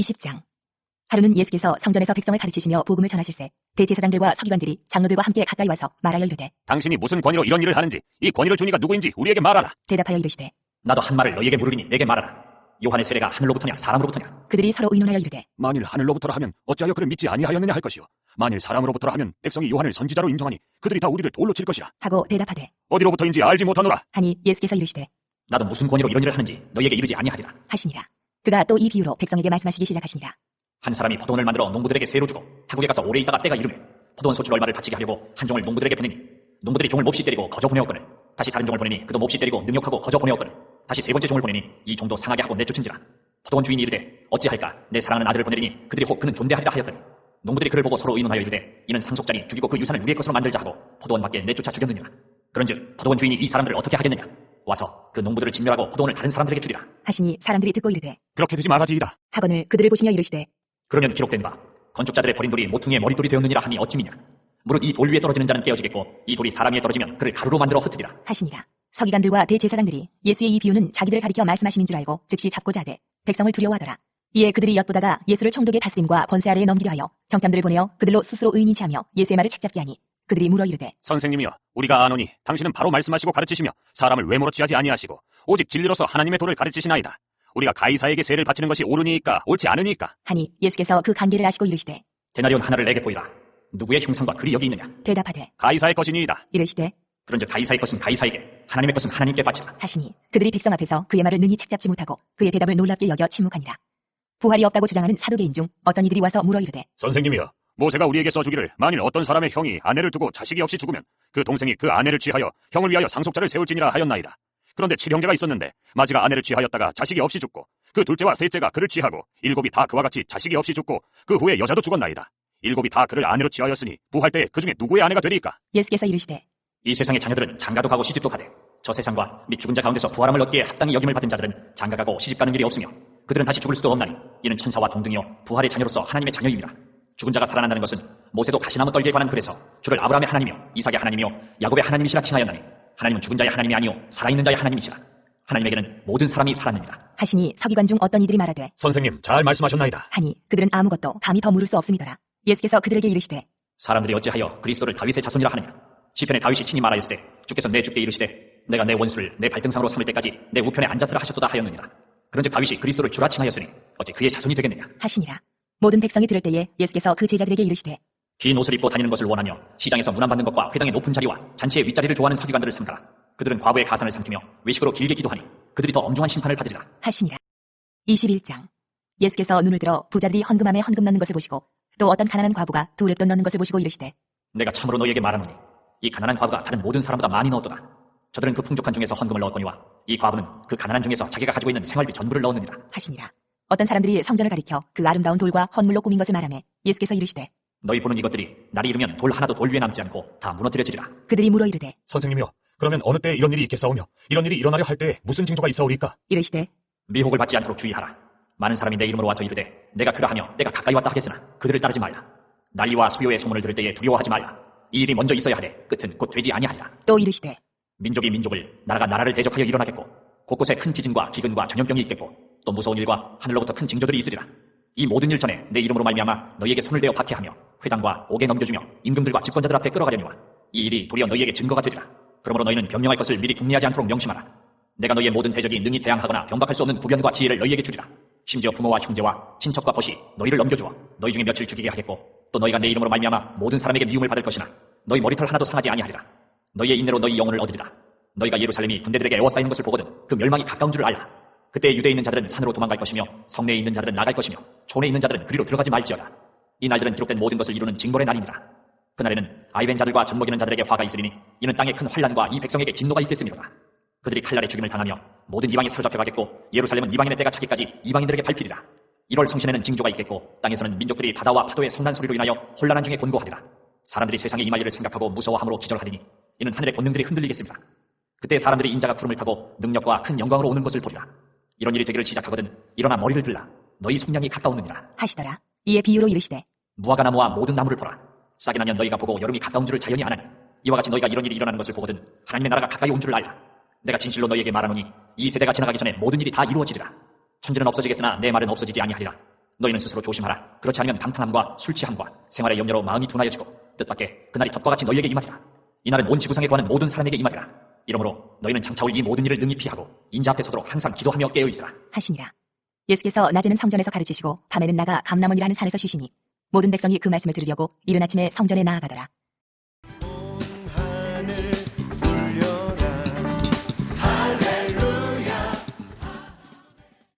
20장. 하루는 예수께서 성전에서 백성을 가르치시며 복음을 전하실세 대제사장들과 서기관들이 장로들과 함께 가까이 와서 말하여 이르되 당신이 무슨 권위로 이런 일을 하는지 이 권위를 주니가 누구인지 우리에게 말하라. 대답하여 이르시되 나도 한 말을 너희에게 물으리니 내게 말하라. 요한의 세례가 하늘로부터냐 사람으로부터냐? 그들이 서로 의논하여 이르되 만일 하늘로부터라 하면 어찌하여 그를 믿지 아니하였느냐 할 것이요, 만일 사람으로부터라 하면 백성이 요한을 선지자로 인정하니 그들이 다 우리를 돌로 칠 것이라 하고 대답하되 어디로부터인지 알지 못하노라. 하니 예수께서 이르시되 나도 무슨 권위로 이런 일을 하는지 너희에게 이르지 아니하리라 하시니라. 그가 또 이 비유로 백성에게 말씀하시기 시작하시니라. 한 사람이 포도원을 만들어 농부들에게 세로 주고 타국에 가서 오래 있다가 때가 이르매 포도원 소출 얼마를 바치게 하려고 한 종을 농부들에게 보내니 농부들이 종을 몹시 때리고 거저 보내었거늘 다시 다른 종을 보내니 그도 몹시 때리고 능욕하고 거저 보내었거늘 다시 세 번째 종을 보내니 이 종도 상하게 하고 내쫓은지라. 포도원 주인이 이르되 어찌할까 내 사랑하는 아들을 보내리니 그들이 혹 그는 존대하리라 하였더니 농부들이 그를 보고 서로 의논하여 이르되 이는 상속자니 죽이고 그 유산을 우리의 것으로 만들자 하고 포도원 밖에 내쫓아 죽였느니라. 그런즉 포도원 주인이 이 사람들을 어떻게 하겠느냐? 와서 그 농부들을 진멸하고 포도원을 다른 사람들에게 주리라. 하시니 사람들이 듣고 이르되 그렇게 되지 말아지이다. 하거늘 그들을 보시며 이르시되 그러면 기록된 바 건축자들의 버린 돌이 모퉁이의 머릿돌이 되었느니라 하니 어찌미냐? 무릇 이 돌 위에 떨어지는 자는 깨어지겠고 이 돌이 사람 위에 떨어지면 그를 가루로 만들어 흩으리라 하시니라. 서기관들과 대제사장들이 예수의 이 비유는 자기들을 가리켜 말씀하심인 줄 알고 즉시 잡고자 하되 백성을 두려워하더라. 이에 그들이 엿보다가 예수를 총독의 다스림과 권세 아래에 넘기려 하여 정탐들을 보내어 그들로 스스로 의인치 하며 예수의 말을 책잡게 하니 그들이 물어 이르되 선생님이여, 우리가 아노니 당신은 바로 말씀하시고 가르치시며 사람을 외모로 취하지 아니하시고 오직 진리로서 하나님의 도를 가르치시나이다. 우리가 가이사에게 세를 바치는 것이 옳으니까 옳지 않으니까? 하니 예수께서 그 관계를 아시고 이르시되 데나리온 하나를 내게 보이라. 누구의 형상과 글이 여기 있느냐? 대답하되 가이사의 것이니이다. 이르시되 그런즉 가이사의 것은 가이사에게 하나님의 것은 하나님께 바치라. 하시니 그들이 백성 앞에서 그의 말을 능히 책잡지 못하고 그의 대답을 놀랍게 여겨 침묵하니라. 부활이 없다고 주장하는 사두개인 중 어떤 이들이 와서 물어 이르되 선생님이여, 모세가 우리에게 써주기를 만일 어떤 사람의 형이 아내를 두고 자식이 없이 죽으면 그 동생이 그 아내를 취하여 형을 위하여 상속자를 세울지니라 하였나이다. 그런데 7형제가 있었는데 마지가 아내를 취하였다가 자식이 없이 죽고 그 둘째와 셋째가 그를 취하고 7이 다 그와 같이 자식이 없이 죽고 그 후에 여자도 죽었나이다. 7이 다 그를 아내로 취하였으니 부활 때에 그 중에 누구의 아내가 되리까? 예수께서 이르시되 이 세상의 자녀들은 장가도 가고 시집도 가되 저 세상과 및 죽은 자 가운데서 부활함을 얻기에 합당히 여김을 받은 자들은 장가가고 시집가는 일이 없으며 그들은 다시 죽을 수도 없나니 이는 천사와 동등이요 부활의 자녀로서 하나님의 자녀임이라. 죽은 자가 살아난다는 것은 모세도 가시나무 떨기에 관한 글에서 주를 아브라함의 하나님이요 이삭의 하나님이요 야곱의 하나님이시라 칭하였나니 하나님은 죽은 자의 하나님이 아니요 살아있는 자의 하나님이시라. 하나님에게는 모든 사람이 살았느니라. 하시니 서기관 중 어떤 이들이 말하되 선생님, 잘 말씀하셨나이다. 하니 그들은 아무것도 감히 더 물을 수 없음이더라. 예수께서 그들에게 이르시되 사람들이 어찌하여 그리스도를 다윗의 자손이라 하느냐? 시편에 다윗이 친히 말하였으되 주께서 내 주께 이르시되 내가 내 원수를 내 발등상으로 삼을 때까지 내 우편에 앉았으라 하셨도다 하였느니라. 그런즉 다윗이 그리스도를 주라 칭하였으니 어찌 그의 자손이 되겠느냐? 하시니라. 모든 백성이 들을 때에 예수께서 그 제자들에게 이르시되 긴 옷을 입고 다니는 것을 원하며 시장에서 문안받는 것과 회당의 높은 자리와 잔치의 윗자리를 좋아하는 서기관들을 삼가라. 그들은 과부의 가산을 삼키며 외식으로 길게 기도하니 그들이 더 엄중한 심판을 받으리라. 하시니라. 21장. 예수께서 눈을 들어 부자들이 헌금함에 헌금 넣는 것을 보시고 또 어떤 가난한 과부가 두 랩돈 넣는 것을 보시고 이르시되 내가 참으로 너희에게 말하노니 이 가난한 과부가 다른 모든 사람보다 많이 넣었도다. 저들은 그 풍족한 중에서 헌금을 넣었거니와 이 과부는 그 가난한 중에서 자기가 가지고 있는 생활비 전부를 넣었느니라. 하시니라. 어떤 사람들이 성전을 가리켜 그 아름다운 돌과 헌물로 꾸민 것을 말하매 예수께서 이르시되 너희 보는 이것들이 날이 이르면 돌 하나도 돌 위에 남지 않고 다 무너뜨려지리라. 그들이 물어 이르되 선생님이여, 그러면 어느 때에 이런 일이 있겠사오며 이런 일이 일어나려 할 때에 무슨 징조가 있사오리까? 이르시되 미혹을 받지 않도록 주의하라. 많은 사람이 내 이름으로 와서 이르되 내가 그러하며 내가 가까이 왔다 하겠으나 그들을 따르지 말라. 난리와 수요의 소문을 들을 때에 두려워하지 말라. 이 일이 먼저 있어야 하되 끝은 곧 되지 아니하리라. 또 이르시되 민족이 민족을 나라가 나라를 대적하여 일어나겠고 곳곳에 큰 지진과 기근과 전염병이 있겠고 또 무서운 일과 하늘로부터 큰 징조들이 있으리라. 이 모든 일 전에 내 이름으로 말미암아 너희에게 손을 대어 박해하며 회당과 옥에 넘겨주며 임금들과 집권자들 앞에 끌어가려니와 이 일이 도리어 너희에게 증거가 되리라. 그러므로 너희는 변명할 것을 미리 궁리하지 않도록 명심하라. 내가 너희의 모든 대적이 능히 대항하거나 병박할 수 없는 구변과 지혜를 너희에게 주리라. 심지어 부모와 형제와 친척과 벗이 너희를 넘겨주어 너희 중에 며칠 죽이게 하겠고 또 너희가 내 이름으로 말미암아 모든 사람에게 미움을 받을 것이나 너희 머리털 하나도 상하지 아니하리라. 너희의 인내로 너희 영혼을 얻으리라. 너희가 예루살렘이 군대들에게 에워싸이는 것을 보거든 그 멸망이 가까운 줄을 알라. 그때 유대에 있는 자들은 산으로 도망갈 것이며 성내에 있는 자들은 나갈 것이며 촌에 있는 자들은 그리로 들어가지 말지어다. 이 날들은 기록된 모든 것을 이루는 징벌의 날이니라. 그날에는 아이벤 자들과 젖먹이는 자들에게 화가 있으리니 이는 땅에 큰 환난과 이 백성에게 진노가 있겠음이로다. 그들이 칼날에 죽임을 당하며 모든 이방이 사로잡혀 가겠고 예루살렘은 이방인의 때가 차기까지 이방인들에게 밟히리라. 1월 성신에는 징조가 있겠고 땅에서는 민족들이 바다와 파도의 성난 소리로 인하여 혼란한 중에 곤고하리라. 사람들이 세상에 임할 일을 생각하고 무서워함으로 기절하리니 이는 하늘의 권능들이 흔들리겠습니다. 그때 사람들이 인자가 구름을 타고 능력과 큰 영광으로 오는 것을 보리라. 이런 일이 되기를 시작하거든 일어나 머리를 들라. 너희 속량이 가까웠느니라 하시더라. 이에 비유로 이르시되 무화과나무와 모든 나무를 보라. 싹이 나면 너희가 보고 여름이 가까운 줄을 자연히 아나니 이와 같이 너희가 이런 일이 일어나는 것을 보거든 하나님의 나라가 가까이 온 줄을 알라. 내가 진실로 너희에게 말하노니 이 세대가 지나가기 전에 모든 일이 다 이루어지리라. 천지는 없어지겠으나 내 말은 없어지지 아니하리라. 너희는 스스로 조심하라. 그렇지 않으면 방탕함과 술 취함과 생활의 염려로 마음이 둔하여지고 뜻밖의 그날이 덫과 같이 너희에게 임하리라. 이날은 온 지구상에 거하는 모든 사람에게 임하리라. 이러므로 너희는 장차 올 이 모든 일을 능히 피하고 인자 앞에 서도록 항상 기도하며 깨어있으라. 하시니라. 예수께서 낮에는 성전에서 가르치시고 밤에는 나가 감람원이라 하는 산에서 쉬시니 모든 백성이 그 말씀을 들으려고 이른 아침에 성전에 나아가더라.